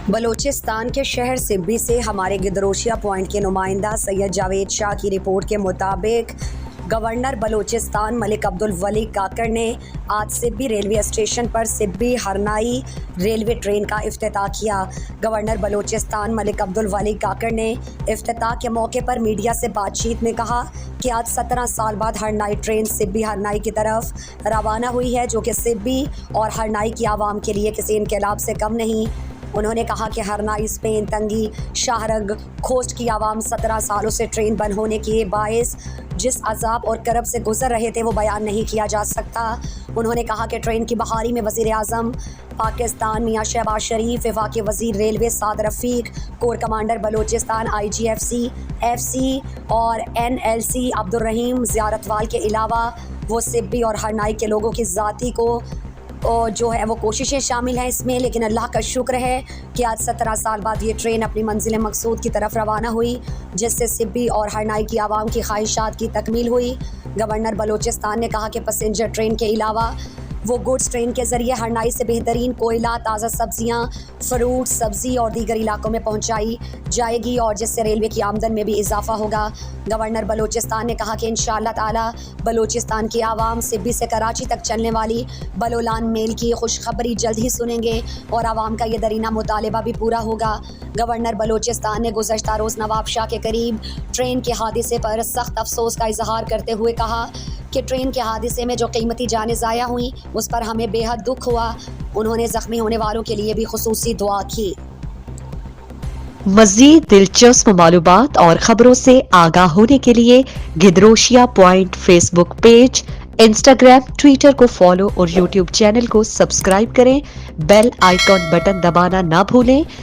बलूचिस्तान के शहर सिब्बी से हमारे गिदरोशिया पॉइंट के नुमाइंदा सैयद जावेद शाह की रिपोर्ट के मुताबिक गवर्नर बलूचिस्तान मलिक अब्दुल वली काकर ने आज सिब्बी रेलवे स्टेशन पर सिब्बी हरनाई रेलवे ट्रेन का इफ्तिताह किया। गवर्नर बलूचिस्तान मलिक अब्दुल वली काकर ने इफ्तिताह के मौके पर मीडिया से बातचीत में कहा कि आज 17 साल बाद हरनाई ट्रेन सिब्बी हरनाई की तरफ रवाना हुई है, जो कि सिब्बी और हरनाई की आवाम के लिए किसी इनकलाब से कम नहीं। उन्होंने कहा कि हरनाई, स्पेन, तंगी, शाहरग, खोस्ट की आवाम 17 सालों से ट्रेन बंद होने के बायस जिस अजाब और करब से गुजर रहे थे वो बयान नहीं किया जा सकता। उन्होंने कहा कि ट्रेन की बहाली में वज़ीर आज़म पाकिस्तान मियां शहबाज शरीफ, वफाकी वज़ीर railway Saad Rafique, core commander Balochistan IGFC, FC और NLC अब्दुर्रहीम ज़ियारतवाल के अलावा वो सिब्बी और हरनाई के लोगों की ज़ाती को और जो है वो कोशिशें शामिल हैं इसमें। लेकिन अल्लाह का शुक्र है कि आज 17 साल बाद ये ट्रेन अपनी मंजिल मकसूद की तरफ रवाना हुई, जिससे सिब्बी और हरनाई की आवाम की ख्वाहिशात की तकमील हुई। गवर्नर बलूचिस्तान ने कहा कि पैसेंजर ट्रेन के अलावा वो गुड्स ट्रेन के ज़रिए हरनाई से बेहतरीन कोयला, ताज़ा सब्जियां, फ्रूट, सब्ज़ी और दीगर इलाकों में पहुंचाई जाएगी और जिससे रेलवे की आमदन में भी इजाफा होगा। गवर्नर बलूचिस्तान ने कहा कि इंशाअल्लाह ताला बलूचिस्तान की आवाम सिब्बी से कराची तक चलने वाली बलोलान मेल की खुशखबरी जल्द ही सुनेंगे और आवाम का ये दरीना मुतालिबा भी पूरा होगा। गवर्नर बलूचिस्तान ने गुज़श्ता रोज़ नवाब शाह के करीब ट्रेन के हादसे पर सख्त अफसोस का इजहार करते हुए कहा कि ट्रेन के हादसे में जो कीमती जानें ज़ाया हुई उस पर हमें बेहद दुख हुआ। उन्होंने ज़ख्मी होने वालों के लिए भी खुसूसी दुआ की। मज़ीद दिलचस्प मालूमात और ख़बरों से आगाह होने के लिए Gedrosia point Facebook page, Instagram, Twitter को फॉलो और यूट्यूब चैनल को सब्सक्राइब करें। बेल आइकॉन बटन दबाना ना भूलें